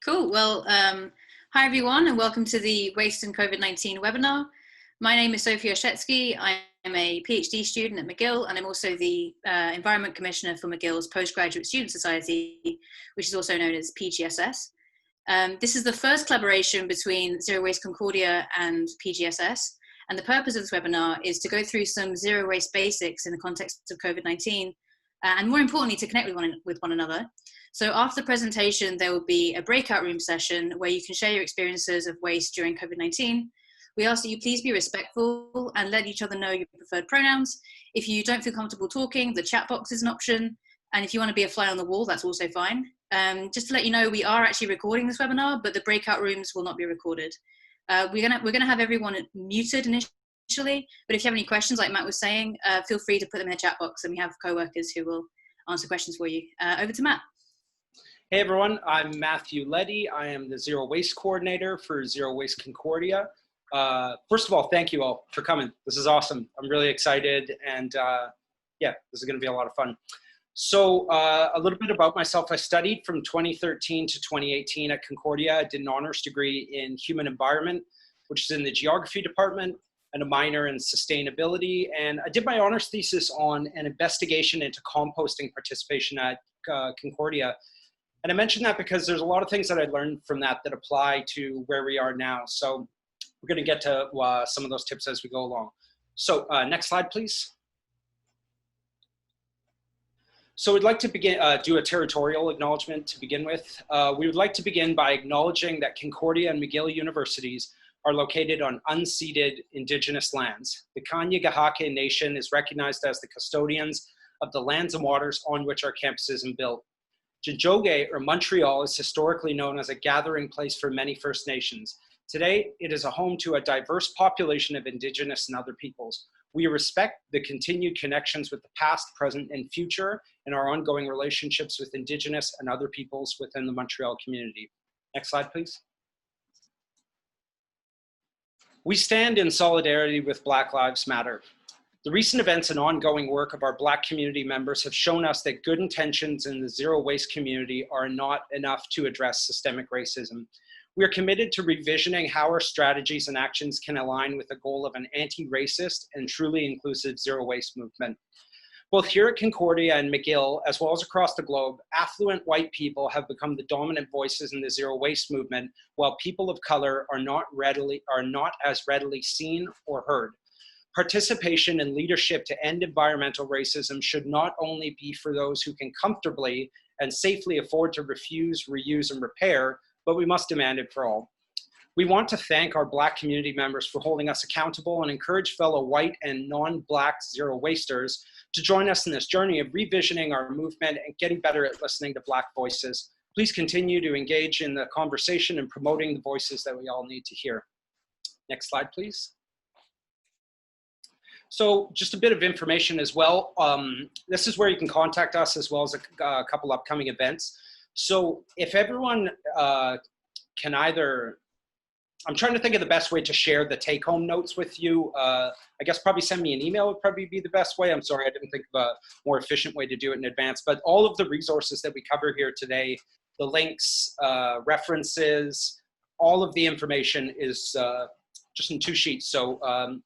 Cool. Well, hi everyone, and welcome to the Waste and COVID-19 webinar. My name is Sophie Oshetsky. I am a PhD student at McGill, and I'm also the Environment Commissioner for McGill's Postgraduate Student Society, which is also known as PGSS. This is the first collaboration between Zero Waste Concordia and PGSS, and the purpose of this webinar is to go through some zero waste basics in the context of COVID-19, and more importantly, to connect with one another. So after the presentation, there will be a breakout room session where you can share your experiences of waste during COVID-19. We ask that you please be respectful and let each other know your preferred pronouns. If you don't feel comfortable talking, the chat box is an option. And if you want to be a fly on the wall, that's also fine. Just to let you know, we are actually recording this webinar, but the breakout rooms will not be recorded. We're gonna have everyone muted initially, but if you have any questions, like Matt was saying, feel free to put them in the chat box, and we have co-workers who will answer questions for you. Over to Matt. Hey everyone, I'm Matthew Leddy. I am the Zero Waste Coordinator for Zero Waste Concordia. First of all, thank you all for coming. This is awesome. I'm really excited, and yeah, this is going to be a lot of fun. So a little bit about myself. I studied from 2013 to 2018 at Concordia. I did an honors degree in human environment, which is in the geography department, and a minor in sustainability. And I did my honors thesis on an investigation into composting participation at Concordia. And I mention that because there's a lot of things that I learned from that that apply to where we are now. So we're going to get to some of those tips as we go along. So next slide, please. So we'd like to begin, do a territorial acknowledgement to begin with. We would like to begin by acknowledging that Concordia and McGill universities are located on unceded Indigenous lands. The Kanien'kehá:ka Nation is recognized as the custodians of the lands and waters on which our campuses are built. Tiohtià:ke, or Montreal, is historically known as a gathering place for many First Nations. Today, it is a home to a diverse population of Indigenous and other peoples. We respect the continued connections with the past, present, and future, and our ongoing relationships with Indigenous and other peoples within the Montreal community. Next slide, please. We stand in solidarity with Black Lives Matter. The recent events and ongoing work of our Black community members have shown us that good intentions in the zero waste community are not enough to address systemic racism. We are committed to revisioning how our strategies and actions can align with the goal of an anti-racist and truly inclusive zero waste movement. Both here at Concordia and McGill, as well as across the globe, affluent white people have become the dominant voices in the zero waste movement, while people of color are not as readily seen or heard. Participation and leadership to end environmental racism should not only be for those who can comfortably and safely afford to refuse, reuse, and repair, but we must demand it for all. We want to thank our Black community members for holding us accountable and encourage fellow white and non-Black zero wasters to join us in this journey of revisioning our movement and getting better at listening to Black voices. Please continue to engage in the conversation and promoting the voices that we all need to hear. Next slide, please. So just a bit of information as well. This is where you can contact us, as well as a couple upcoming events. So if everyone can either, I'm trying to think of the best way to share the take-home notes with you. I guess probably send me an email would probably be the best way. I'm sorry, I didn't think of a more efficient way to do it in advance. But all of the resources that we cover here today, the links, references, all of the information is just in 2 sheets. So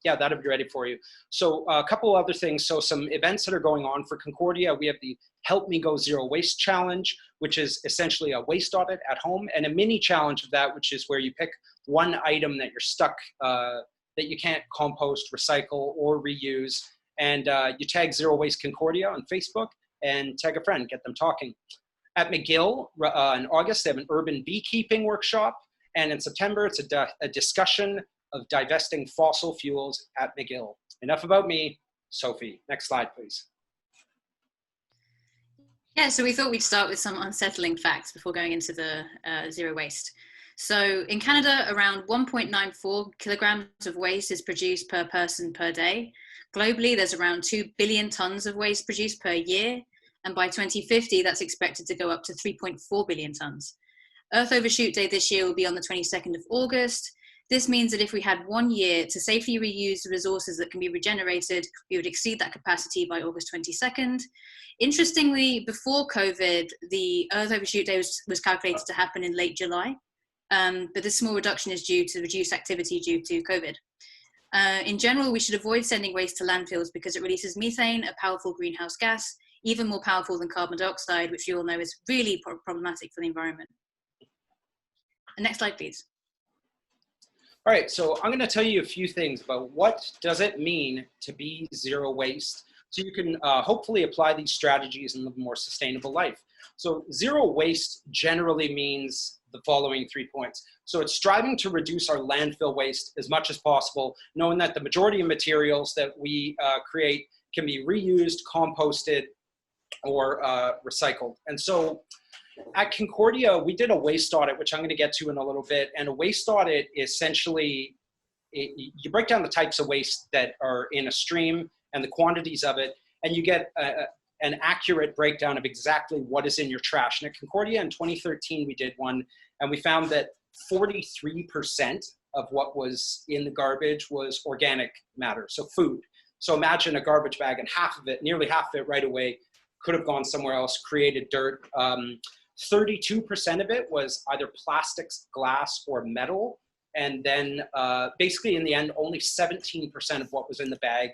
yeah, that'll be ready for you. So a couple other things. So some events that are going on for Concordia. We have the Help Me Go Zero Waste Challenge, which is essentially a waste audit at home, and a mini challenge of that, which is where you pick one item that you're stuck, that you can't compost, recycle, or reuse. And you tag Zero Waste Concordia on Facebook and tag a friend, get them talking. At McGill, in August, they have an urban beekeeping workshop. And in September, it's a discussion of divesting fossil fuels at McGill. Enough about me. Sophie, next slide, please. Yeah, so we thought we'd start with some unsettling facts before going into the zero waste. So in Canada, around 1.94 kilograms of waste is produced per person per day. Globally, there's around 2 billion tons of waste produced per year. And by 2050, that's expected to go up to 3.4 billion tons. Earth Overshoot Day this year will be on the 22nd of August. This means that if we had 1 year to safely reuse the resources that can be regenerated, we would exceed that capacity by August 22nd. Interestingly, before COVID, the Earth Overshoot Day was calculated to happen in late July, but this small reduction is due to reduced activity due to COVID. In general, we should avoid sending waste to landfills because it releases methane, a powerful greenhouse gas, even more powerful than carbon dioxide, which we all know is really problematic for the environment. And next slide, please. All right, so I'm going to tell you a few things about what does it mean to be zero waste, so you can hopefully apply these strategies and live a more sustainable life. So zero waste generally means the following 3 points. So it's striving to reduce our landfill waste as much as possible, knowing that the majority of materials that we create can be reused, composted, or recycled. And so at Concordia, we did a waste audit, which I'm going to get to in a little bit. And a waste audit essentially, you break down the types of waste that are in a stream and the quantities of it, and you get an accurate breakdown of exactly what is in your trash. And at Concordia in 2013, we did one, and we found that 43% of what was in the garbage was organic matter, so food. So imagine a garbage bag, and half of it, nearly half of it right away, could have gone somewhere else, created dirt. 32% of it was either plastics, glass, or metal. And then basically in the end, only 17% of what was in the bag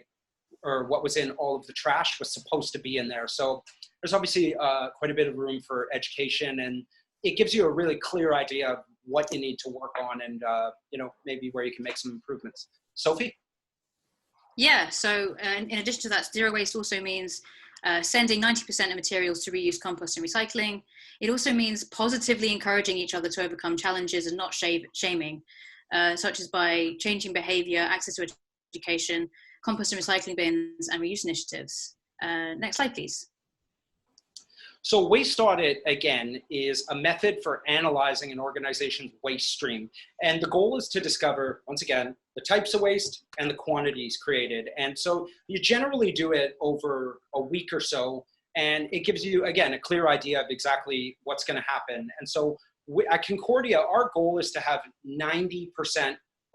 or what was in all of the trash was supposed to be in there. So there's obviously quite a bit of room for education, and it gives you a really clear idea of what you need to work on and you know, maybe where you can make some improvements. Sophie? Yeah, so in addition to that, zero waste also means sending 90% of materials to reuse, compost, and recycling. It also means positively encouraging each other to overcome challenges and not shaming, such as by changing behavior, access to education, compost and recycling bins, and reuse initiatives. Next slide, please. So waste audit, again, is a method for analyzing an organization's waste stream. And the goal is to discover, once again, the types of waste and the quantities created. And so you generally do it over a week or so, and it gives you, again, a clear idea of exactly what's going to happen. And so at Concordia, our goal is to have 90%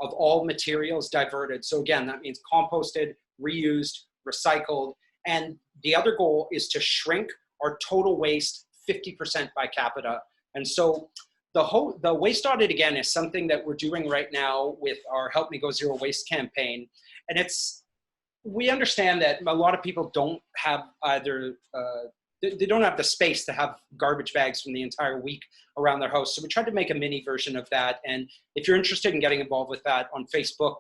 of all materials diverted. So again, that means composted, reused, recycled. And the other goal is to shrink our total waste 50% by capita. And so the waste audit, again, is something that we're doing right now with our Help Me Go Zero Waste campaign. And we understand that a lot of people don't have either, they don't have the space to have garbage bags from the entire week around their house. So we tried to make a mini version of that. And if you're interested in getting involved with that on Facebook,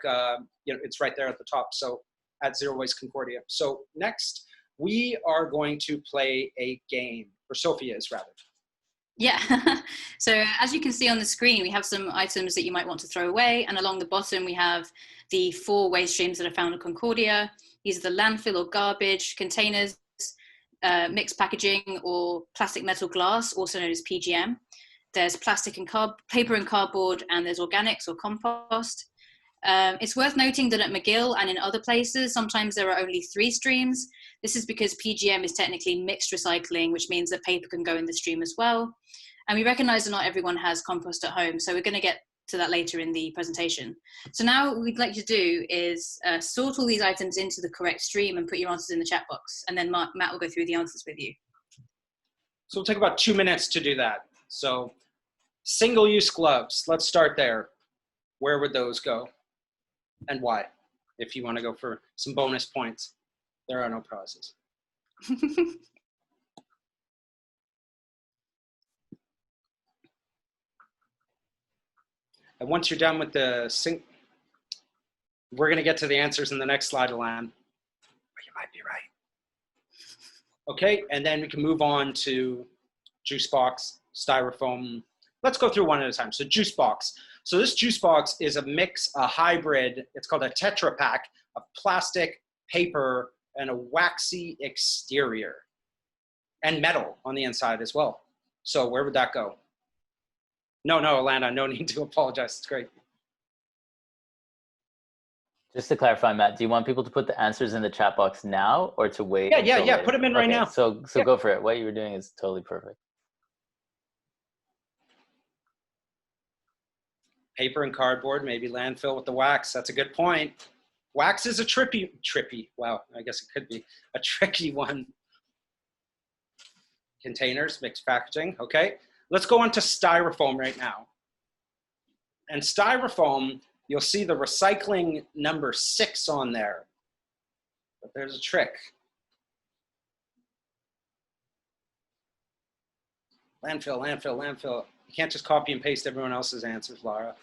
you know, it's right there at the top. So at Zero Waste Concordia. So next, we are going to play a game, or Sophia is rather. Yeah, so as you can see on the screen, we have some items that you might want to throw away. And along the bottom, we have the 4 waste streams that are found in Concordia. These are the landfill or garbage, containers, mixed packaging, or plastic, metal, glass, also known as PGM. There's plastic and paper and cardboard, and there's organics or compost. It's worth noting that at McGill and in other places, sometimes there are only 3 streams. This is because PGM is technically mixed recycling, which means that paper can go in the stream as well. And we recognize that not everyone has compost at home, so we're going to get to that later in the presentation. So now what we'd like you to do is sort all these items into the correct stream and put your answers in the chat box, and then Matt will go through the answers with you. So it'll take about 2 minutes to do that. So single-use gloves, let's start there. Where would those go? And why, if you want to go for some bonus points? There are no prizes. And once you're done with the sync, we're going to get to the answers in the next slide, Alan. But you might be right. Okay, and then we can move on to juice box, styrofoam. Let's go through one at a time. So juice box. So this juice box is a mix, a hybrid. It's called a Tetra Pack of plastic, paper, and a waxy exterior, and metal on the inside as well. So where would that go? No, Alana, no need to apologize. It's great. Just to clarify, Matt, do you want people to put the answers in the chat box now or to wait? Yeah. Later? Put them in right now. So yeah. Go for it. What you were doing is totally perfect. Paper and cardboard, maybe landfill with the wax. That's a good point. Wax is a trippy, wow, I guess it could be a tricky one. Containers, mixed packaging, okay. Let's go on to styrofoam right now. And styrofoam, you'll see the recycling number 6 on there. But there's a trick. Landfill, landfill, landfill. You can't just copy and paste everyone else's answers, Laura.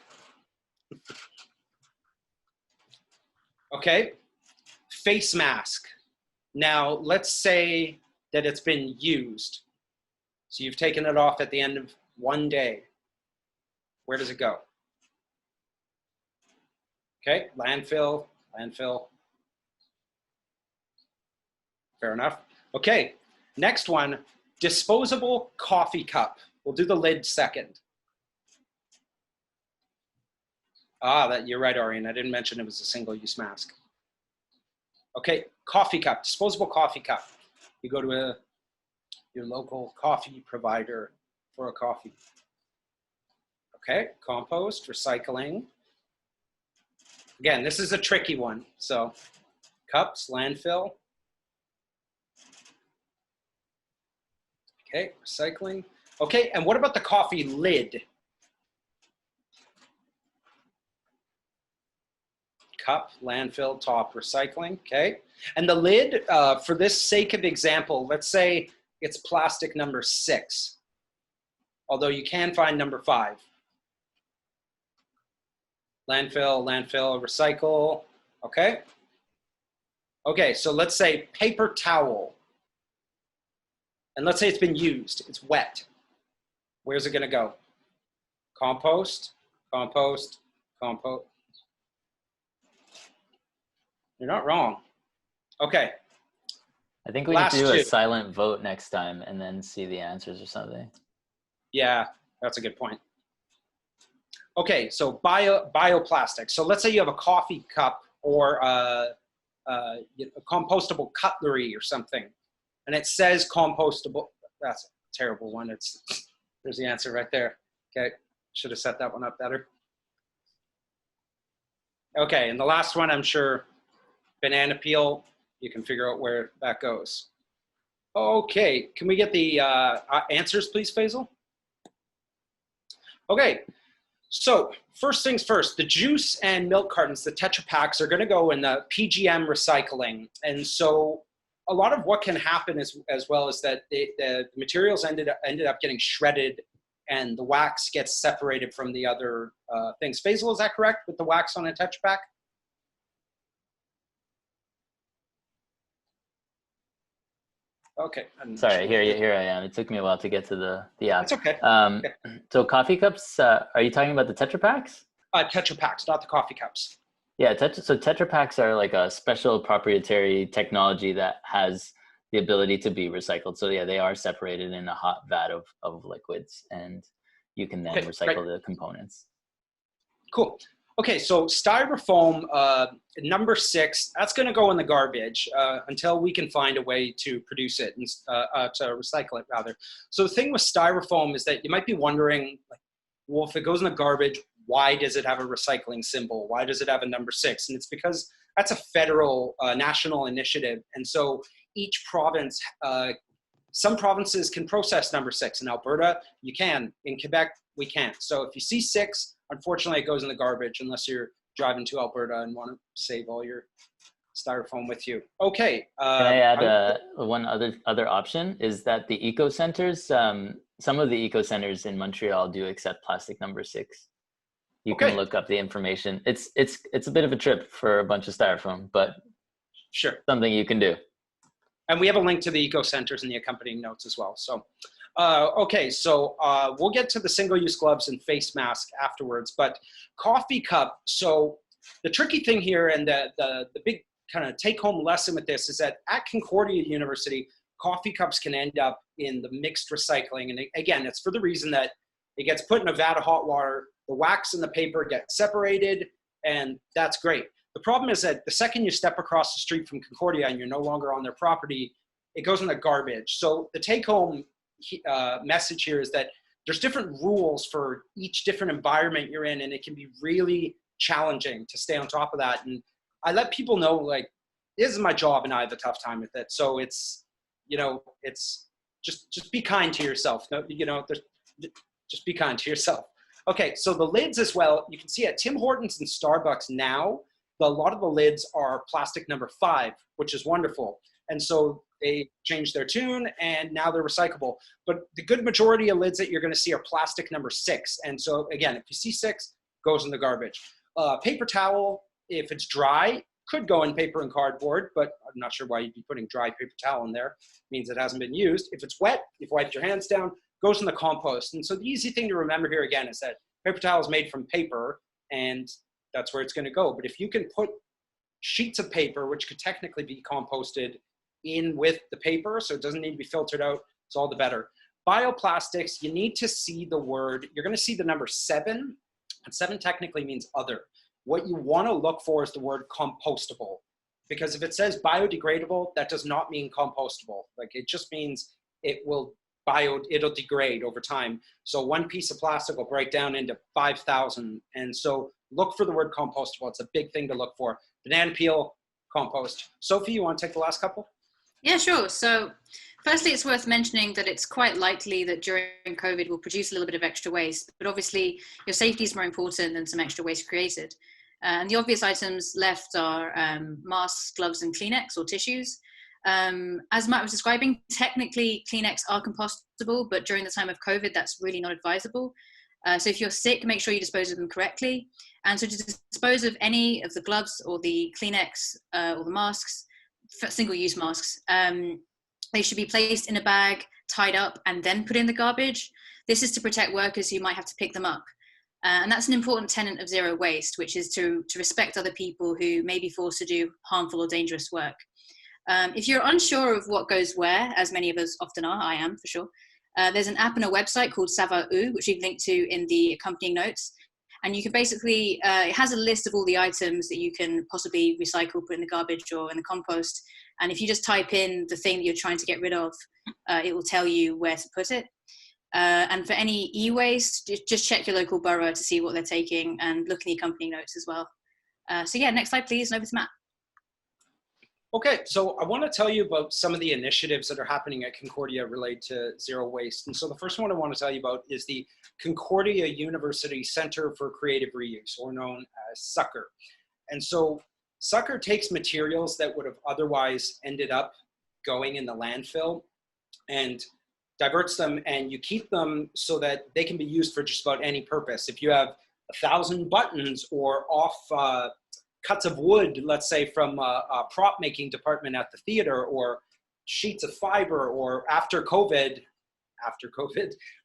Okay, face mask. Now, let's say that it's been used. So you've taken it off at the end of one day. Where does it go? Okay, landfill, landfill. Fair enough. Okay, next one, disposable coffee cup. We'll do the lid second. Ah, you're right, Orion. I didn't mention it was a single-use mask. Okay, coffee cup, disposable coffee cup. You go to your local coffee provider for a coffee. Okay, compost, recycling. Again, this is a tricky one. So cups, landfill. Okay, recycling. Okay, and what about the coffee lid? Cup, landfill, top, recycling, okay? And the lid, for this sake of example, let's say it's plastic number 6, although you can find number 5. Landfill, landfill, recycle, okay? Okay, so let's say paper towel. And let's say it's been used, it's wet. Where's it gonna go? Compost, compost, compost. You're not wrong. Okay. I think we need to do a silent vote next time and then see the answers or something. Yeah, that's a good point. Okay, so bioplastic. So let's say you have a coffee cup or a compostable cutlery or something, and it says compostable. That's a terrible one. There's the answer right there. Okay, should have set that one up better. Okay, and the last one, I'm sure, banana peel. You can figure out where that goes. Okay, can we get the answers, please, Faisal? Okay, so first things first, the juice and milk cartons, the Tetra Packs, are gonna go in the PGM recycling. And so a lot of what can happen as well is that the materials ended up getting shredded and the wax gets separated from the other things. Faisal, is that correct, with the wax on a Tetra Pak? Okay. Sorry, here I am. It took me a while to get to the app. It's okay. Okay. So coffee cups, are you talking about the Tetra Packs? Tetra Packs, not the coffee cups. Yeah, so Tetra Packs are like a special proprietary technology that has the ability to be recycled. So yeah, they are separated in a hot vat of liquids, and you can then recycle the components. Cool. Okay, so styrofoam, number 6, that's going to go in the garbage until we can find a way to produce it, and to recycle it, rather. So the thing with styrofoam is that you might be wondering, like, well, if it goes in the garbage, why does it have a recycling symbol? Why does it have a number 6? And it's because that's a federal, national initiative. And so each province, some provinces can process number 6. In Alberta, you can. In Quebec, we can't. So if you see 6, unfortunately, it goes in the garbage unless you're driving to Alberta and want to save all your styrofoam with you. Okay. Can I add one other option? Is that the eco centers? Some of the eco centers in Montreal do accept plastic number 6. You can look up the information. It's a bit of a trip for a bunch of styrofoam, but sure, something you can do. And we have a link to the eco centers in the accompanying notes as well. So. Okay, so we'll get to the single-use gloves and face mask afterwards, but coffee cup, so the tricky thing here and the big kind of take-home lesson with this is that at Concordia University, coffee cups can end up in the mixed recycling. And again, it's for the reason that it gets put in a vat of hot water, the wax and the paper get separated, and that's great. The problem is that the second you step across the street from Concordia and you're no longer on their property, it goes in the garbage. So the take-home message here is that there's different rules for each different environment you're in, and it can be really challenging to stay on top of that. And I let people know, like, this is my job and I have a tough time with it. So it's, you know, it's just be kind to yourself. No, you know, just be kind to yourself. Okay, so the lids as well, you can see at Tim Hortons and Starbucks now, a lot of the lids are plastic number 5, which is wonderful. And so they changed their tune and now they're recyclable. But the good majority of lids that you're gonna see are plastic number 6. And so again, if you see 6, goes in the garbage. Paper towel, if it's dry, could go in paper and cardboard, but I'm not sure why you'd be putting dry paper towel in there. It means it hasn't been used. If it's wet, you've wiped your hands down, goes in the compost. And so the easy thing to remember here again is that paper towel is made from paper and that's where it's gonna go. But if you can put sheets of paper, which could technically be composted, in with the paper, so it doesn't need to be filtered out, it's all the better. Bioplastics, you need to see the word, you're gonna see the number 7, and 7 technically means other. What you wanna look for is the word compostable, because if it says biodegradable, that does not mean compostable. Like, it just means it'll degrade over time. So one piece of plastic will break down into 5,000. And so look for the word compostable. It's a big thing to look for. Banana peel, compost. Sophie, you want to take the last couple? Yeah, sure. So firstly, it's worth mentioning that it's quite likely that during COVID we'll produce a little bit of extra waste, but obviously your safety is more important than some extra waste created. And the obvious items left are masks, gloves, and Kleenex or tissues. As Matt was describing, technically Kleenex are compostable, but during the time of COVID, that's really not advisable. So if you're sick, make sure you dispose of them correctly. And so to dispose of any of the gloves or the Kleenex or the masks, single-use masks, they should be placed in a bag, tied up, and then put in the garbage. This is to protect workers who might have to pick them up. And that's an important tenet of zero waste, which is to respect other people who may be forced to do harmful or dangerous work. If you're unsure of what goes where, as many of us often are, I am for sure, there's an app and a website called Savau, which we've linked to in the accompanying notes. And you can basically, it has a list of all the items that you can possibly recycle, put in the garbage or in the compost. And if you just type in the thing that you're trying to get rid of, it will tell you where to put it. And for any e-waste, just check your local borough to see what they're taking and look in the accompanying notes as well. So yeah, next slide, please, and over to Matt. Okay, so I want to tell you about some of the initiatives that are happening at Concordia related to zero waste. And so the first one I want to tell you about is the Concordia University Center for Creative Reuse, or known as Sucker. And so Sucker takes materials that would have otherwise ended up going in the landfill and diverts them, and you keep them so that they can be used for just about any purpose. If you have 1,000 buttons or off cuts of wood, let's say from a prop making department at the theater, or sheets of fiber, or after COVID,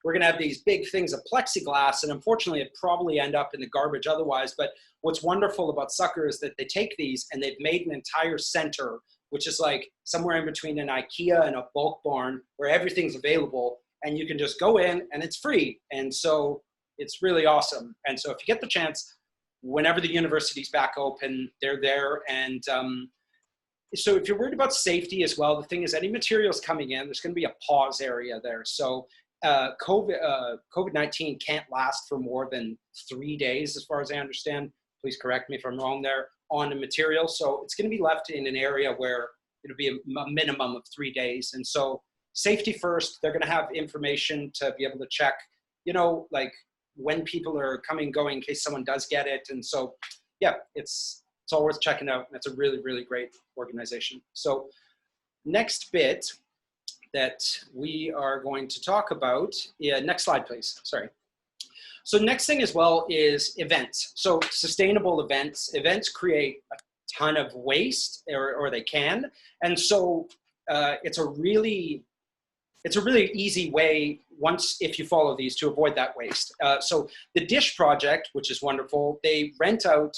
we're gonna have these big things of plexiglass, and unfortunately it probably end up in the garbage otherwise. But what's wonderful about Sucker is that they take these and they've made an entire center, which is like somewhere in between an IKEA and a bulk barn, where everything's available and you can just go in and it's free. And so it's really awesome. And so if you get the chance, whenever the university's back open, they're there. And so if you're worried about safety as well, the thing is any materials coming in, there's gonna be a pause area there. So COVID-19 can't last for more than 3 days, as far as I understand. Please correct me if I'm wrong there, on a material. So it's gonna be left in an area where it'll be a minimum of 3 days. And so safety first, they're gonna have information to be able to check, you know, like when people are coming, going, in case someone does get it. And so, yeah, it's all worth checking out. That's a really, really great organization. So next bit that we are going to talk about, next slide, please, sorry. So next thing as well is events. So sustainable events. Events create a ton of waste, or they can. And so it's a really easy way, if you follow these, to avoid that waste. So the Dish Project, which is wonderful, they rent out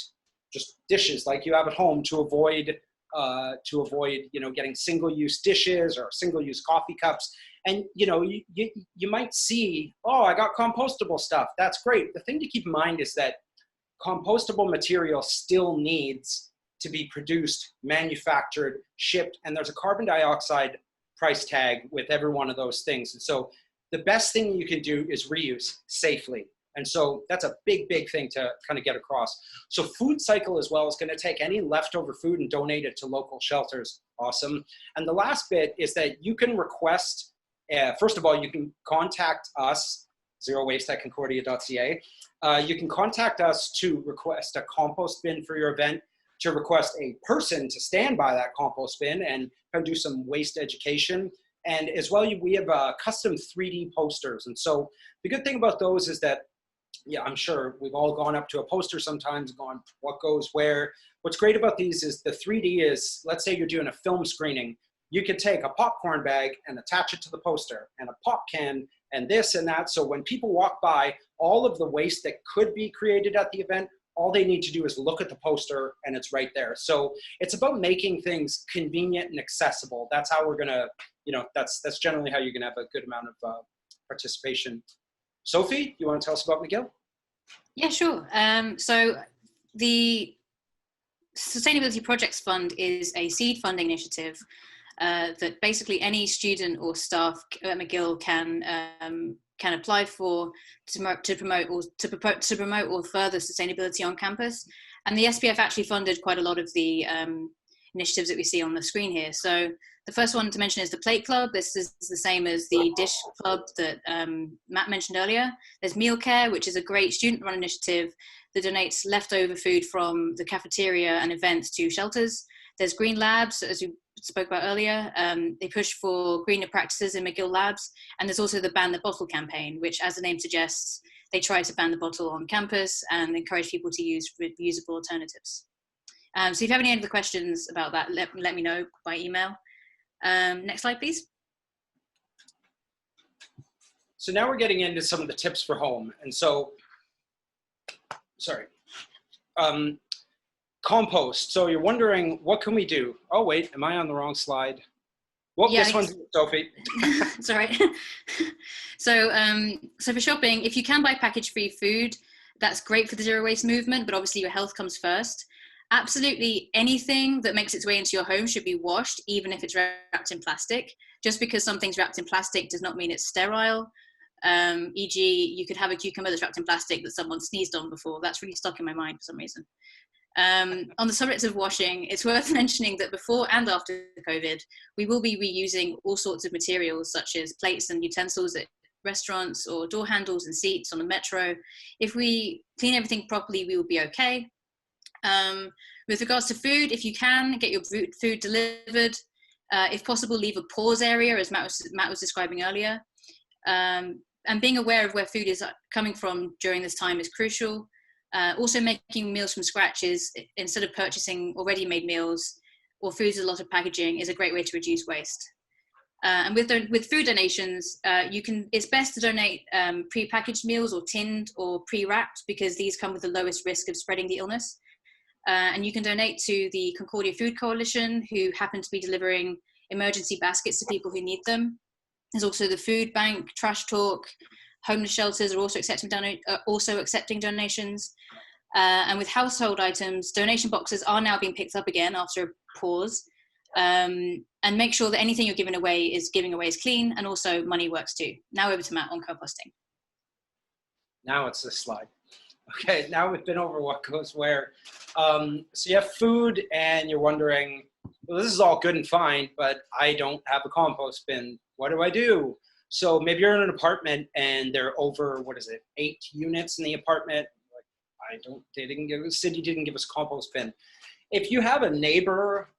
just dishes like you have at home to avoid you know, getting single-use dishes or single-use coffee cups. And you know, you might see, oh, I got compostable stuff. That's great. The thing to keep in mind is that compostable material still needs to be produced, manufactured, shipped, and there's a carbon dioxide price tag with every one of those things. And so the best thing you can do is reuse safely. And so that's a big, big thing to kind of get across. So food cycle as well is going to take any leftover food and donate it to local shelters. Awesome. And the last bit is that you can request, first of all, you can contact us, zerowaste@concordia.ca. You can contact us to request a compost bin for your event, to request a person to stand by that compost bin and kind of do some waste education. And as well, we have custom 3D posters. And so the good thing about those is that, yeah, I'm sure we've all gone up to a poster sometimes, gone, what goes where. What's great about these is the 3D is, let's say you're doing a film screening, you could take a popcorn bag and attach it to the poster, and a pop can, and this and that. So when people walk by, all of the waste that could be created at the event, all they need to do is look at the poster and it's right there. So it's about making things convenient and accessible. That's how we're gonna, that's generally how you're gonna have a good amount of participation. Sophie, you want to tell us about McGill? Yeah, sure. So the Sustainability Projects Fund is a seed funding initiative that basically any student or staff at McGill can apply for to promote or further sustainability on campus. And the SPF actually funded quite a lot of the initiatives that we see on the screen here. So the first one to mention is the Plate Club. This is the same as the Dish Club that Matt mentioned earlier. There's Meal Care, which is a great student-run initiative that donates leftover food from the cafeteria and events to shelters. There's Green Labs, as we spoke about earlier. They push for greener practices in McGill Labs. And there's also the Ban the Bottle campaign, which, as the name suggests, they try to ban the bottle on campus and encourage people to use reusable alternatives. So if you have any other questions about that, let me know by email. Next slide, please. So now we're getting into some of the tips for home. And so, sorry. Compost. So you're wondering, what can we do? Oh, wait, am I on the wrong slide? Well, yeah, this one's Sophie. Sorry. So for shopping, if you can buy package-free food, that's great for the zero waste movement, but obviously your health comes first. Absolutely anything that makes its way into your home should be washed, even if it's wrapped in plastic. Just because something's wrapped in plastic does not mean it's sterile. E.g., you could have a cucumber that's wrapped in plastic that someone sneezed on before. That's really stuck in my mind for some reason. On the subject of washing, it's worth mentioning that before and after COVID, we will be reusing all sorts of materials such as plates and utensils at restaurants or door handles and seats on the metro. If we clean everything properly, we will be okay. With regards to food, if you can, get your food delivered. If possible, leave a pause area, as Matt was describing earlier. And being aware of where food is coming from during this time is crucial. Also, making meals from scratch is, instead of purchasing already made meals or foods with a lot of packaging, is a great way to reduce waste. And with food donations, it's best to donate pre-packaged meals or tinned or pre-wrapped, because these come with the lowest risk of spreading the illness. And you can donate to the Concordia Food Coalition, who happen to be delivering emergency baskets to people who need them. There's also the Food Bank, Trash Talk, homeless shelters are also accepting donations. And with household items, donation boxes are now being picked up again after a pause. And make sure that anything you're giving away is clean, and also money works too. Now over to Matt on composting. Now it's this slide. Okay, now we've been over what goes where. So you have food and you're wondering, well, this is all good and fine, but I don't have a compost bin. What do I do? So maybe you're in an apartment and there are over, 8 units in the apartment. Like, the city didn't give us a compost bin. If you have a neighbor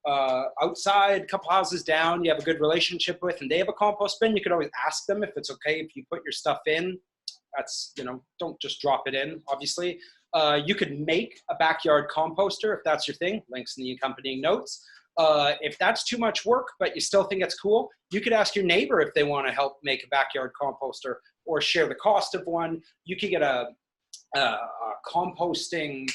outside, a couple houses down, you have a good relationship with, and they have a compost bin, you could always ask them if it's okay if you put your stuff in. That's, don't just drop it in, obviously. You could make a backyard composter if that's your thing, links in the accompanying notes. If that's too much work, but you still think it's cool, you could ask your neighbor if they want to help make a backyard composter or share the cost of one. You could get a composting,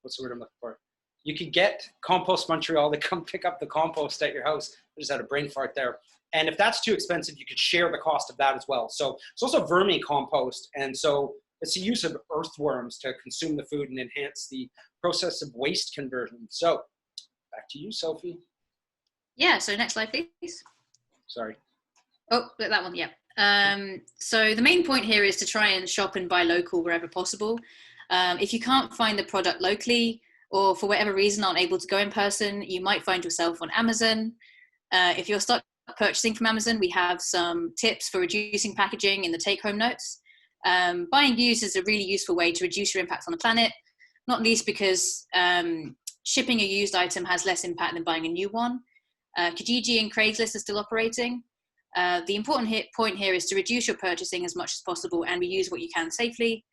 what's the word I'm looking for? You could get Compost Montreal to come pick up the compost at your house. I just had a brain fart there. And if that's too expensive, you could share the cost of that as well. So it's also vermicompost. And so it's the use of earthworms to consume the food and enhance the process of waste conversion. So back to you, Sophie. Yeah, so next slide, please. Sorry. Oh, that one, yeah. So the main point here is to try and shop and buy local wherever possible. If you can't find the product locally, or for whatever reason aren't able to go in person, you might find yourself on Amazon. If you're stuck purchasing from Amazon, we have some tips for reducing packaging in the take-home notes. Buying used is a really useful way to reduce your impact on the planet, not least because shipping a used item has less impact than buying a new one. Kijiji and Craigslist are still operating. The important point here is to reduce your purchasing as much as possible and reuse what you can safely.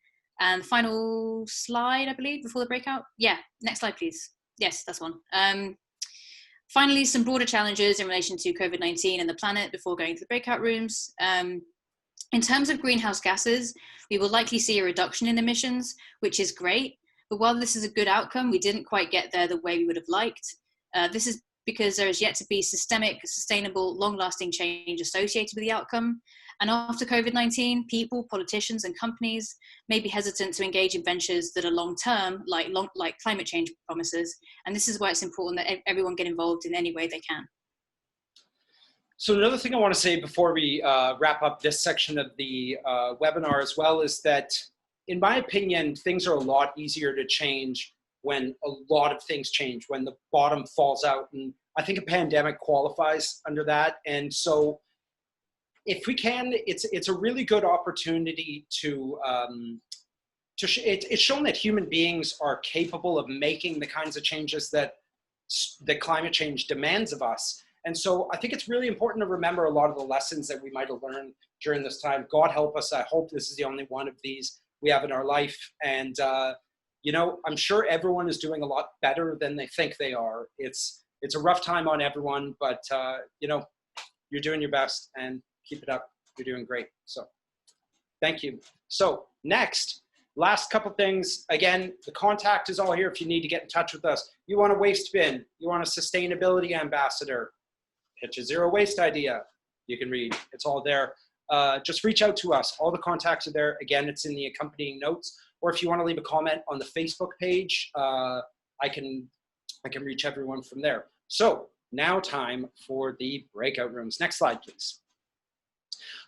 And the final slide, I believe, before the breakout. Yeah, next slide, please. Yes, that's one. Finally, some broader challenges in relation to COVID-19 and the planet before going to the breakout rooms. In terms of greenhouse gases, we will likely see a reduction in emissions, which is great. But while this is a good outcome, we didn't quite get there the way we would have liked. This is because there is yet to be systemic, sustainable, long-lasting change associated with the outcome. And after COVID-19, people, politicians, and companies may be hesitant to engage in ventures that are long-term, like climate change promises. And this is why it's important that everyone get involved in any way they can. So another thing I want to say before we wrap up this section of the webinar as well is that, in my opinion, things are a lot easier to change when a lot of things change, when the bottom falls out. And I think a pandemic qualifies under that. And so if we can, it's a really good opportunity to it's shown that human beings are capable of making the kinds of changes that climate change demands of us. And so I think it's really important to remember a lot of the lessons that we might have learned during this time. God help us. I hope this is the only one of these we have in our life. And, you know, I'm sure everyone is doing a lot better than they think they are. It's a rough time on everyone, but, you know, you're doing your best and keep it up. You're doing great. So thank you. So next, last couple things. Again, the contact is all here if you need to get in touch with us. You want a waste bin, you want a sustainability ambassador, pitch a zero waste idea, you can read, it's all there. Just reach out to us. All the contacts are there. Again, it's in the accompanying notes. Or if you want to leave a comment on the Facebook page, I can reach everyone from there. So now time for the breakout rooms. Next slide, please.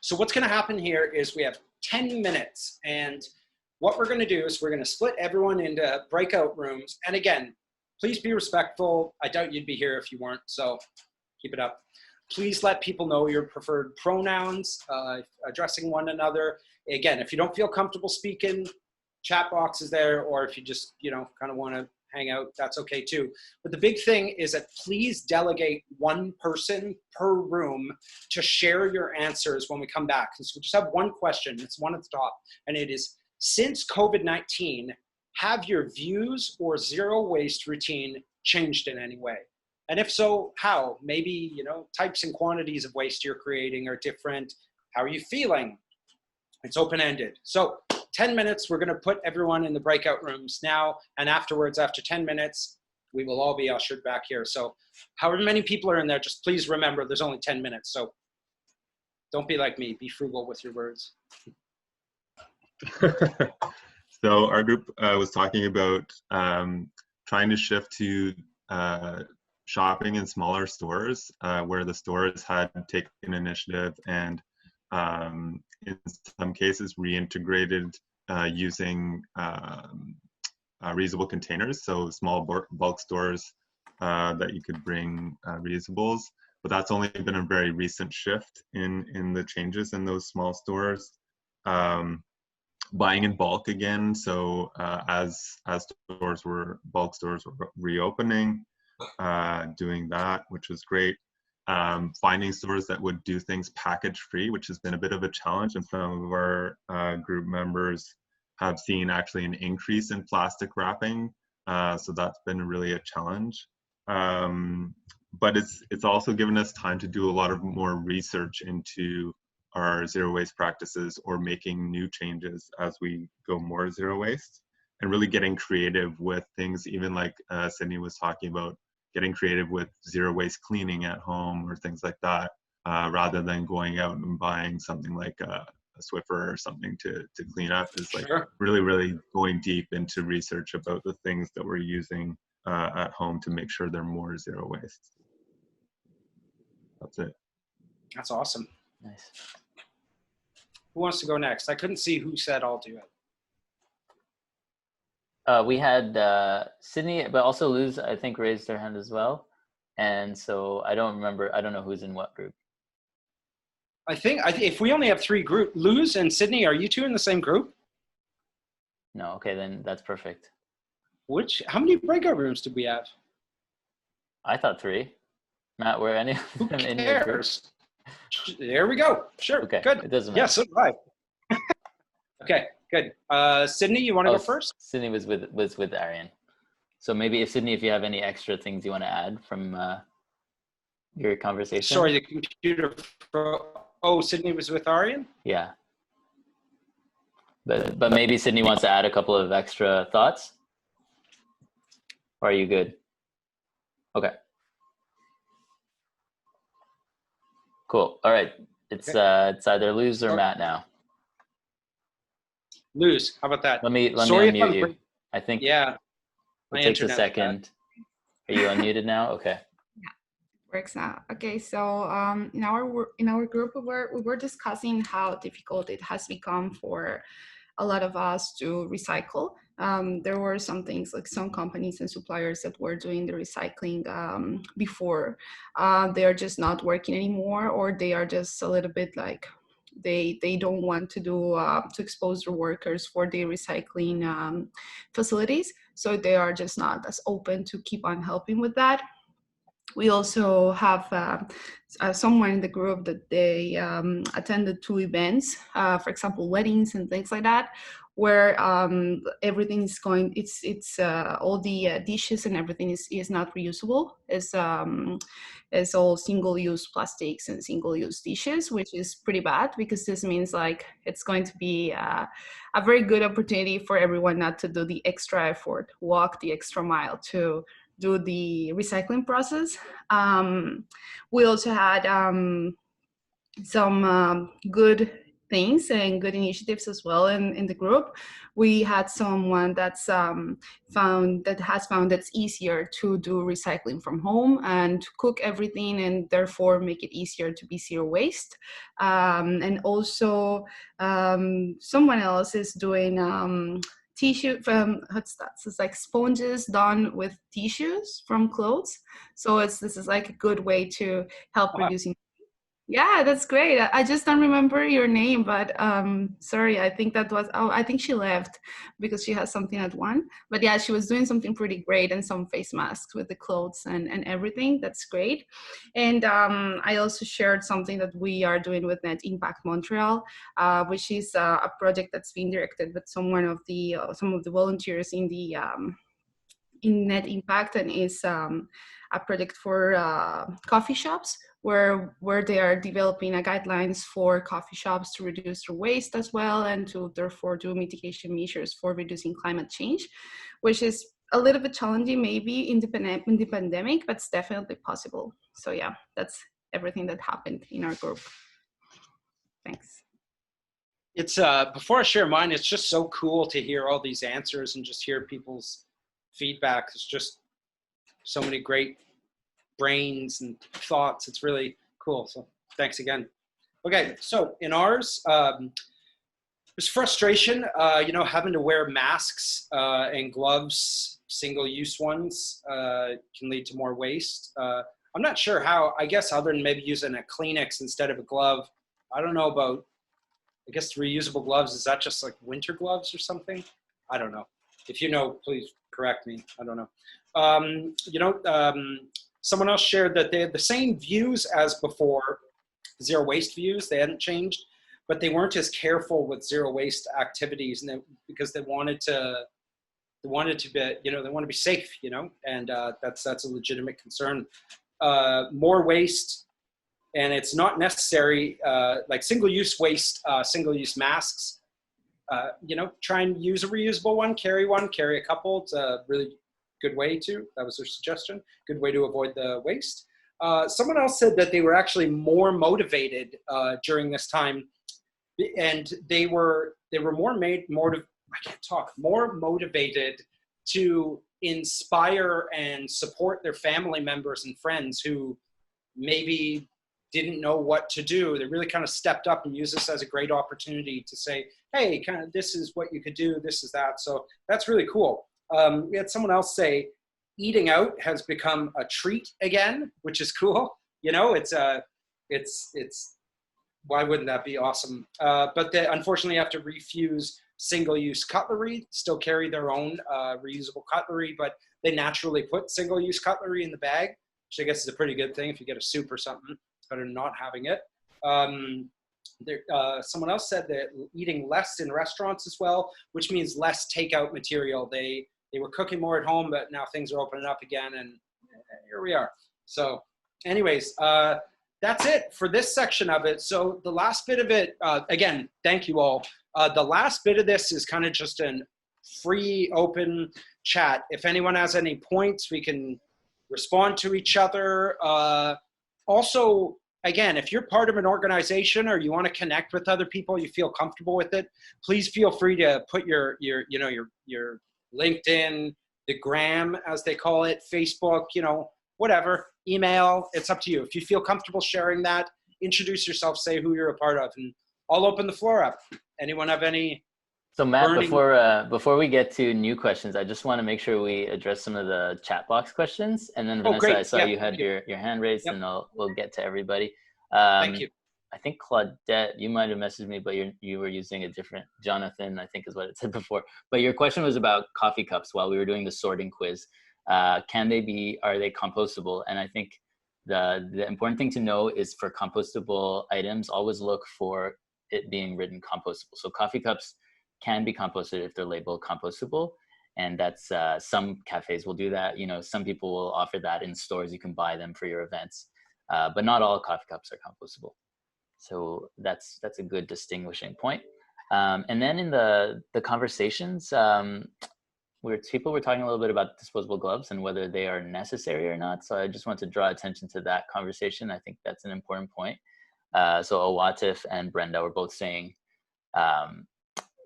So what's going to happen here is we have 10 minutes. And what we're going to do is we're going to split everyone into breakout rooms. And again, please be respectful. I doubt you'd be here if you weren't, so keep it up. Please let people know your preferred pronouns, addressing one another. Again, if you don't feel comfortable speaking, chat box is there, or if you just, you know, kind of want to hang out, that's okay too. But the big thing is that please delegate one person per room to share your answers when we come back. So we just have one question, it's one at the top, and it is, since COVID-19, have your views or zero waste routine changed in any way? And if so, how? Maybe, you know, types and quantities of waste you're creating are different. How are you feeling? It's open-ended. So 10 minutes, we're going to put everyone in the breakout rooms now. And afterwards, after 10 minutes, we will all be ushered back here. So however many people are in there, just please remember there's only 10 minutes. So don't be like me. Be frugal with your words. So our group was talking about trying to shift to shopping in smaller stores where the stores had taken initiative and in some cases reintegrated using reusable containers, so small bulk stores that you could bring reusables. But that's only been a very recent shift in the changes in those small stores. Buying in bulk again, so as bulk stores were reopening, doing that, which was great. Finding stores that would do things package free, which has been a bit of a challenge, and some of our group members have seen actually an increase in plastic wrapping, so that's been really a challenge. But it's also given us time to do a lot of more research into our zero waste practices or making new changes as we go more zero waste, and really getting creative with things, even like Sydney was talking about, getting creative with zero waste cleaning at home or things like that, rather than going out and buying something like a Swiffer or something to clean up. Is like really going deep into research about the things that we're using at home to make sure they're more zero waste. That's it. That's awesome. Nice. Who wants to go next? I couldn't see who said I'll do it. We had Sydney, but also Luz, I think, raised her hand as well. And so I don't know who's in what group. I think if we only have 3 groups, Luz and Sydney, are you 2 in the same group? No, okay, then that's perfect. How many breakout rooms did we have? I thought 3. Matt, were any of them in your group? There we go. Sure. Okay. Good. It doesn't matter. Yeah, so do I. Okay, good. Sydney, you want to go first? Sydney was with Arian. So maybe Sydney, if you have any extra things you want to add from your conversation. Sorry, the computer. Oh, Sydney was with Arian? Yeah. But maybe Sydney wants to add a couple of extra thoughts? Or are you good? Okay. Cool. All right. It's either Luz or Matt now. Luz, how about that? Let me unmute you. I think it takes a second. Are you unmuted now? Okay. Works now. Okay, so in our group we were discussing how difficult it has become for a lot of us to recycle. There were some things like some companies and suppliers that were doing the recycling before. They are just not working anymore, or they are just a little bit like they don't want to do to expose their workers for the recycling facilities. So they are just not as open to keep on helping with that. We also have someone in the group that they attended 2 events, for example, weddings and things like that, where everything is going, it's all the dishes and everything is not reusable. It's all single-use plastics and single-use dishes, which is pretty bad because this means like it's going to be a very good opportunity for everyone not to do the extra effort, walk the extra mile to do the recycling process. We also had some good things and good initiatives as well in the group. We had someone that's found that's easier to do recycling from home and cook everything, and therefore make it easier to be zero waste. And also someone else is doing tissue from so it's like sponges done with tissues from clothes. So this is like a good way to help reducing. Yeah, that's great. I just don't remember your name, but sorry, I think that was, I think she left because she has something at 1. But yeah, she was doing something pretty great, and some face masks with the clothes and everything. That's great. And I also shared something that we are doing with Net Impact Montreal, which is a project that's being directed with some of the volunteers in the in Net Impact, and is a project for coffee shops, where they are developing guidelines for coffee shops to reduce their waste as well, and to therefore do mitigation measures for reducing climate change, which is a little bit challenging maybe in the pandemic, but it's definitely possible. So yeah, that's everything that happened in our group. Thanks. It's before I share mine, it's just so cool to hear all these answers and just hear people's feedback. It's just so many great brains and thoughts. It's really cool. So thanks again. Okay, so in ours, there's frustration, having to wear masks and gloves, single-use ones, can lead to more waste. I'm not sure how, I guess other than maybe using a Kleenex instead of a glove. I don't know about, I guess reusable gloves, is that just like winter gloves or something? I don't know. If you know, please correct me. I don't know. Someone else shared that they had the same views as before, zero waste views. They hadn't changed, but they weren't as careful with zero waste activities, and because they wanted to be, they want to be safe, and that's a legitimate concern. More waste, and it's not necessary, like single-use waste, single-use masks. Try and use a reusable one, carry a couple. It's a really good way that was their suggestion, good way to avoid the waste. Someone else said that they were actually more motivated during this time, and they were more motivated to inspire and support their family members and friends who maybe didn't know what to do, they really kind of stepped up and used this as a great opportunity to say, hey, kind of this is what you could do, this is that. So that's really cool. We had someone else say, eating out has become a treat again, which is cool. You know, it's why wouldn't that be awesome? But they unfortunately have to refuse single-use cutlery, still carry their own reusable cutlery, but they naturally put single-use cutlery in the bag, which I guess is a pretty good thing. If you get a soup or something, it's better than not having it. Someone else said that eating less in restaurants as well, which means less takeout material. They were cooking more at home, but now things are opening up again, and here we are. So anyways, that's it for this section of it. So the last bit of it, again, thank you all. The last bit of this is kind of just a free, open chat. If anyone has any points, we can respond to each other. Also, again, if you're part of an organization or you want to connect with other people, you feel comfortable with it, please feel free to put your LinkedIn, the gram, as they call it, Facebook, whatever, email, it's up to you. If you feel comfortable sharing that, introduce yourself, say who you're a part of, and I'll open the floor up. Anyone have any? So Matt, before we get to new questions, I just want to make sure we address some of the chat box questions. And then Vanessa, I saw you had your hand raised, and we'll get to everybody. Thank you. I think Claudette, you might have messaged me, but you were using a different Jonathan, I think is what it said before. But your question was about coffee cups while we were doing the sorting quiz. Are they compostable? And I think the important thing to know is for compostable items, always look for it being written compostable. So coffee cups can be composted if they're labeled compostable. And that's some cafes will do that. Some people will offer that in stores. You can buy them for your events, but not all coffee cups are compostable. So that's a good distinguishing point. And then in the conversations, people were talking a little bit about disposable gloves and whether they are necessary or not. So I just want to draw attention to that conversation. I think that's an important point. So Awatif and Brenda were both saying,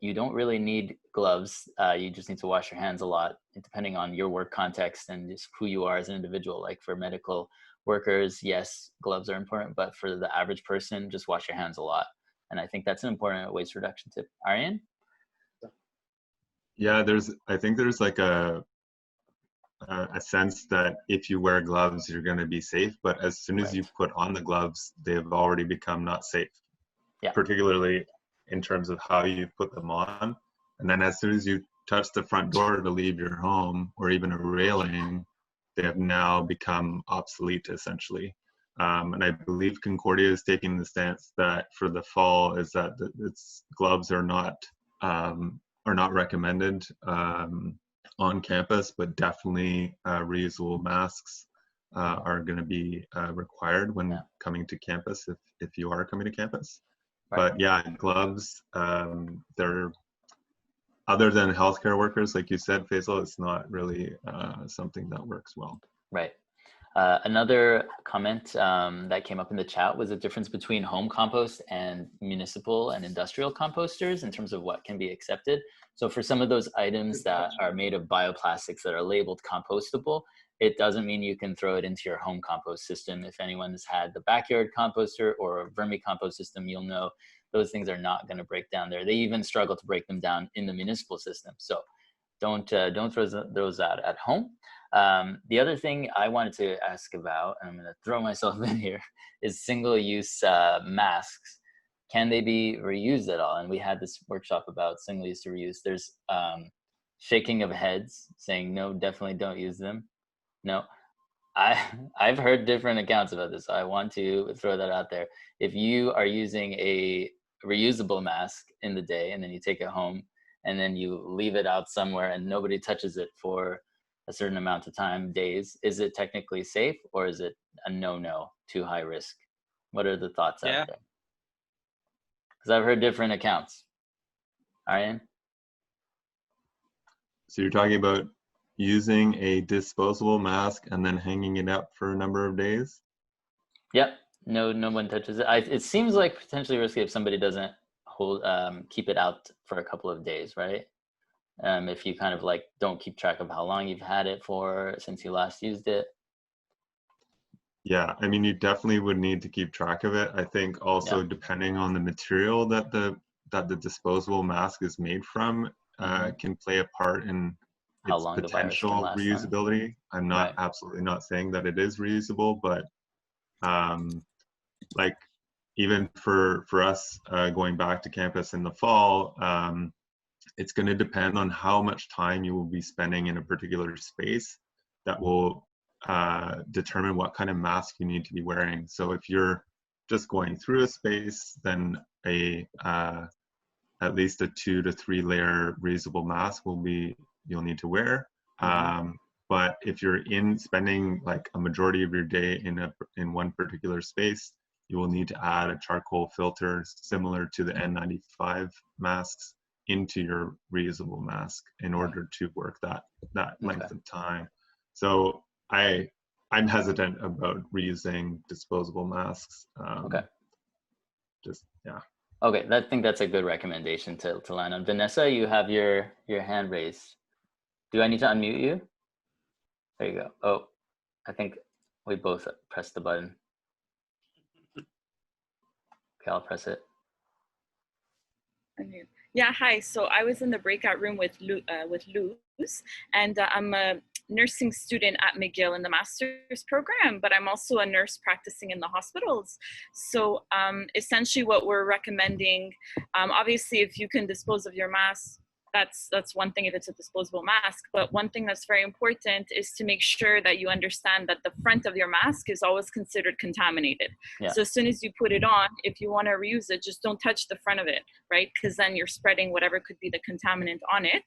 you don't really need gloves. You just need to wash your hands a lot, depending on your work context and just who you are as an individual. Like for medical workers, yes, gloves are important, but for the average person, just wash your hands a lot. And I think that's an important waste reduction tip. Aryan? Yeah, I think there's like a sense that if you wear gloves, you're going to be safe. But as soon as you put on the gloves, they've already become not safe, particularly in terms of how you put them on. And then as soon as you touch the front door to leave your home or even a railing, they have now become obsolete essentially. And I believe Concordia is taking the stance that for the fall is that its gloves are not recommended on campus, but definitely reusable masks are going to be required when coming to campus if you are coming to campus. Right. But yeah, gloves, they're, other than healthcare workers, like you said, Faisal, it's not really something that works well. Right. Another comment that came up in the chat was the difference between home compost and municipal and industrial composters in terms of what can be accepted. So for some of those items that are made of bioplastics that are labeled compostable, it doesn't mean you can throw it into your home compost system. If anyone's had the backyard composter or a vermicompost system, you'll know those things are not going to break down there. They even struggle to break them down in the municipal system. So don't throw those out at home. The other thing I wanted to ask about, and I'm going to throw myself in here, is single-use masks. Can they be reused at all? And we had this workshop about single-use to reuse. There's shaking of heads saying, no, definitely don't use them. No, I've heard different accounts about this. So I want to throw that out there. If you are using a reusable mask in the day and then you take it home and then you leave it out somewhere and nobody touches it for a certain amount of time, days, is it technically safe or is it a no, too high risk? What are the thoughts out there? Because I've heard different accounts. Aryan? So you're talking about using a disposable mask and then hanging it up for a number of days? Yep. No one touches it. It seems like potentially risky if somebody doesn't keep it out for a couple of days, right? If you kind of like don't keep track of how long you've had it for since you last used it. Yeah, I mean, you definitely would need to keep track of it. I think also depending on the material that the disposable mask is made from can play a part in How its long the virus can potential last on. reusability. I'm not absolutely not saying that it is reusable, but like even for us going back to campus in the fall, it's going to depend on how much time you will be spending in a particular space that will determine what kind of mask you need to be wearing. So if you're just going through a space, then at least a 2 to 3 layer reusable mask you'll need to wear. But if you're spending like a majority of your day in one particular space, you will need to add a charcoal filter similar to the N95 masks into your reusable mask in order to work that length of time. So I'm hesitant about reusing disposable masks. Okay, I think that's a good recommendation to land on. Vanessa, you have your hand raised. Do I need to unmute you? There you go. Oh, I think we both pressed the button. Okay, I'll press it. Yeah, hi. So I was in the breakout room with Luz, and I'm a nursing student at McGill in the master's program, but I'm also a nurse practicing in the hospitals. So essentially what we're recommending, obviously if you can dispose of your mask, that's one thing if it's a disposable mask, but one thing that's very important is to make sure that you understand that the front of your mask is always considered contaminated. So as soon as you put it on, if you want to reuse it, just don't touch the front of it, right? Because then you're spreading whatever could be the contaminant on it.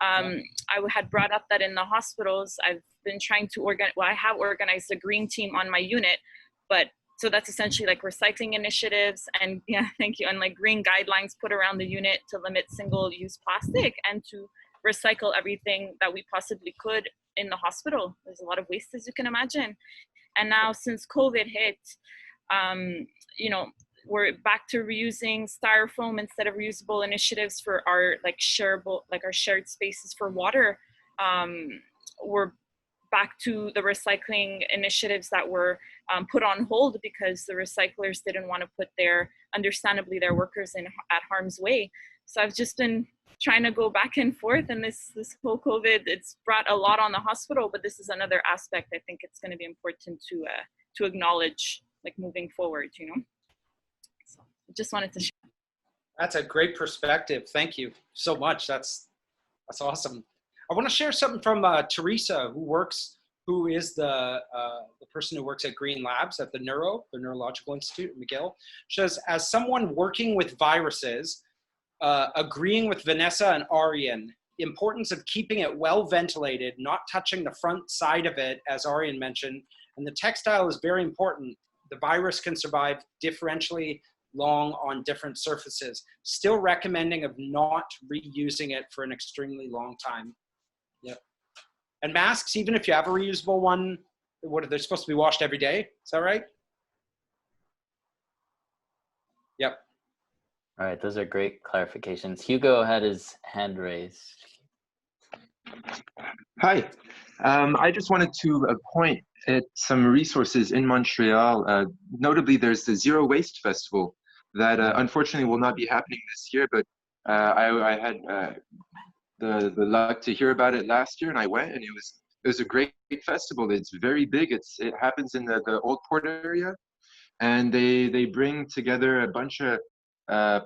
I had brought up that in the hospitals, I've been trying to I have organized a green team on my unit, but so that's essentially like recycling initiatives and thank you. And like green guidelines put around the unit to limit single-use plastic and to recycle everything that we possibly could in the hospital. There's a lot of waste, as you can imagine. And now since COVID hit, we're back to reusing styrofoam instead of reusable initiatives for our our shared spaces for water. We're back to the recycling initiatives that were put on hold because the recyclers didn't want to put understandably their workers at harm's way. So I've just been trying to go back and forth, and this whole COVID, it's brought a lot on the hospital, but this is another aspect I think it's going to be important to acknowledge, like moving forward, So I just wanted to share. That's a great perspective. Thank you so much. That's awesome. I want to share something from Teresa, who is the person who works at Green Labs at the Neurological Institute at McGill. She says, as someone working with viruses, agreeing with Vanessa and Arian, importance of keeping it well ventilated, not touching the front side of it, as Arian mentioned, and the textile is very important. The virus can survive differentially long on different surfaces. Still recommending of not reusing it for an extremely long time. Yeah. And masks, even if you have a reusable one, they're supposed to be washed every day. Is that right? Yep. All right, those are great clarifications. Hugo had his hand raised. Hi, I just wanted to point at some resources in Montreal. Notably, there's the Zero Waste Festival that unfortunately will not be happening this year, but I had the luck to hear about it last year, and I went, and it was a great festival. It's very big. It happens in the Old Port area, and they bring together a bunch of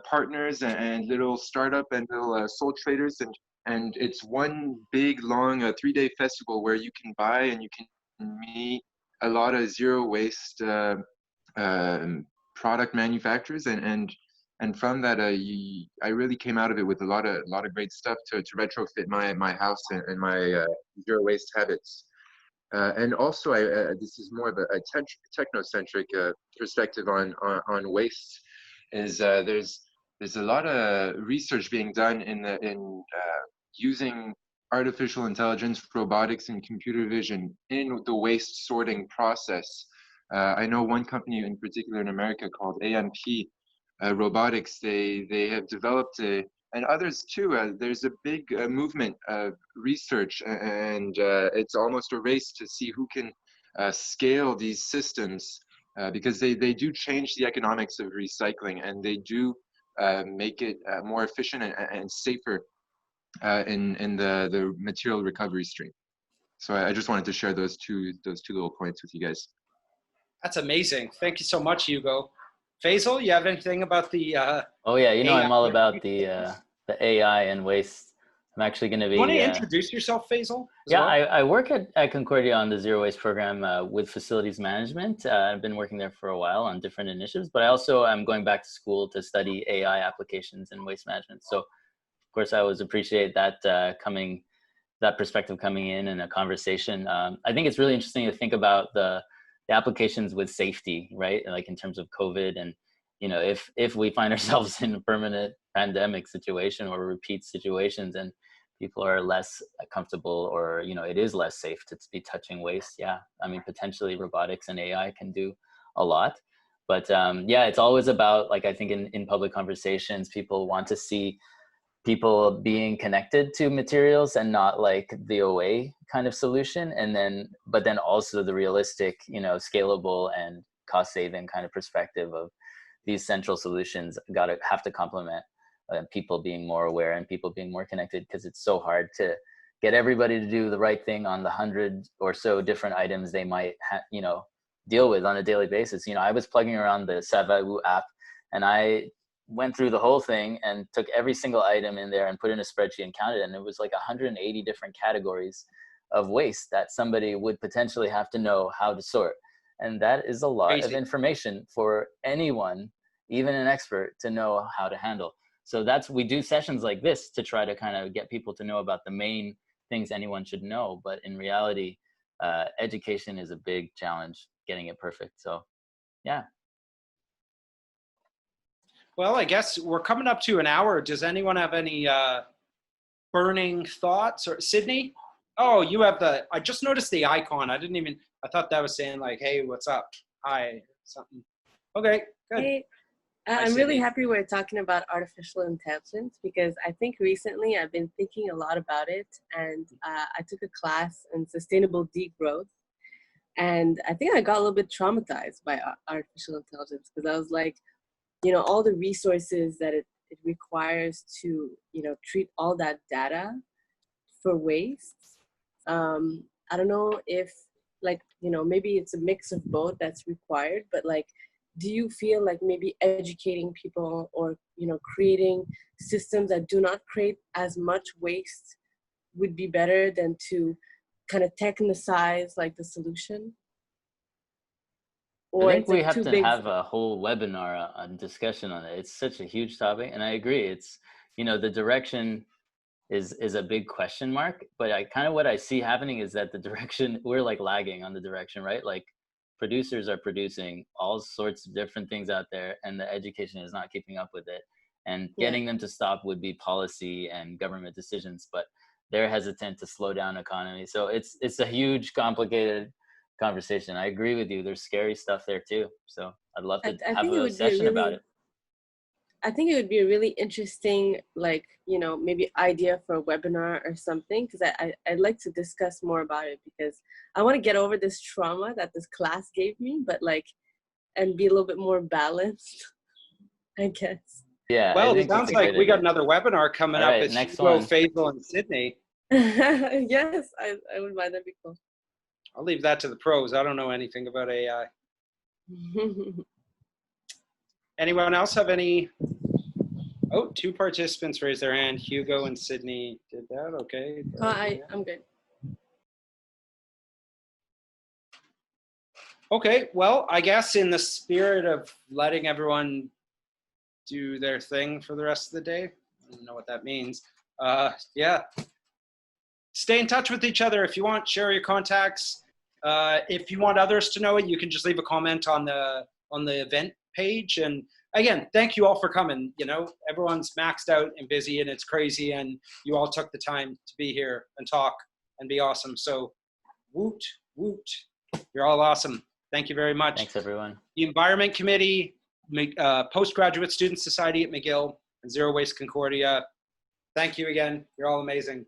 partners and little startup and little sole traders, and it's one big long 3-day festival where you can buy and you can meet a lot of zero waste product manufacturers, and from that I really came out of it with a lot of great stuff to retrofit my house and my zero waste habits. And also, this is more of a technocentric perspective on waste. Is there's a lot of research being done in using artificial intelligence, robotics, and computer vision in the waste sorting process. I know one company in particular in America called AMP Robotics. They have developed and others too. There's a big movement of research, and it's almost a race to see who can scale these systems because they do change the economics of recycling, and they do make it more efficient and safer in the material recovery stream. So I just wanted to share those two little points with you guys. That's amazing. Thank you so much, Hugo. Faisal, you have anything about the oh yeah, you know, AI? I'm all about the AI and waste. I'm actually going to be. You want to introduce yourself, Faisal? Yeah, well? I work at Concordia on the zero waste program with facilities management. I've been working there for a while on different initiatives, but I also am going back to school to study AI applications in waste management. So, of course, I always appreciate that that perspective coming in a conversation. I think it's really interesting to think about the applications with safety, right? Like in terms of COVID, and you know, if we find ourselves in a permanent pandemic situation or repeat situations, and people are less comfortable, or you know, it is less safe to be touching waste. Yeah, I mean, potentially robotics and AI can do a lot, but yeah, it's always about, like, I think in public conversations, people want to see people being connected to materials and not like the away kind of solution, and then but then also the realistic, you know, scalable and cost saving kind of perspective of these central solutions have to complement people being more aware and people being more connected, because it's so hard to get everybody to do the right thing on the 100 or so different items they might you know, deal with on a daily basis. You know, I was plugging around the Savaiwu app, and I went through the whole thing and took every single item in there and put in a spreadsheet and counted, and it was like 180 different categories of waste that somebody would potentially have to know how to sort. And that is a lot of information for anyone, even an expert, to know how to handle. So we do sessions like this to try to kind of get people to know about the main things anyone should know. But in reality, education is a big challenge, getting it perfect. So yeah. Well, I guess we're coming up to an hour. Does anyone have any burning thoughts? Or Sydney? Oh, you have I just noticed the icon. I thought that was saying like, hey, what's up? Hi, something. Okay, good. Hey, I'm really happy we're talking about artificial intelligence, because I think recently I've been thinking a lot about it, and I took a class in sustainable degrowth, and I think I got a little bit traumatized by artificial intelligence, because I was like, you know, all the resources that it requires to, you know, treat all that data for waste. I don't know if, like, you know, maybe it's a mix of both that's required, but like, do you feel like maybe educating people, or, you know, creating systems that do not create as much waste would be better than to kind of technicize like the solution? Or I think we have to have a whole webinar on discussion on it. It's such a huge topic, and I agree. It's, you know, the direction is a big question mark, but what I see happening is that the direction, we're like lagging on the direction, right? Like producers are producing all sorts of different things out there, and the education is not keeping up with it. And getting them to stop would be policy and government decisions, but they're hesitant to slow down economy. So it's a huge, complicated conversation. I agree with you. There's scary stuff there too. So I'd love to have a session about it. I think it would be a really interesting, like, you know, maybe idea for a webinar or something, because I'd like to discuss more about it, because I want to get over this trauma that this class gave me, but like, and be a little bit more balanced, I guess. Yeah. Well, it sounds like we got another webinar coming up. It's next Hugo, one. Faisal, and Sydney. Yes, I would mind. That'd be cool. I'll leave that to the pros. I don't know anything about AI. Anyone else have any? Oh, 2 participants raised their hand. Hugo and Sydney did that. Okay. I'm good. Okay. Well, I guess in the spirit of letting everyone do their thing for the rest of the day, I don't know what that means. Yeah. Stay in touch with each other if you want. Share your contacts. If you want others to know it, you can just leave a comment on the event page. And again, thank you all for coming. You know, everyone's maxed out and busy, and it's crazy, and you all took the time to be here and talk and be awesome. So woot, woot. You're all awesome. Thank you very much. Thanks, everyone. The Environment Committee, Postgraduate Student Society at McGill, and Zero Waste Concordia. Thank you again. You're all amazing.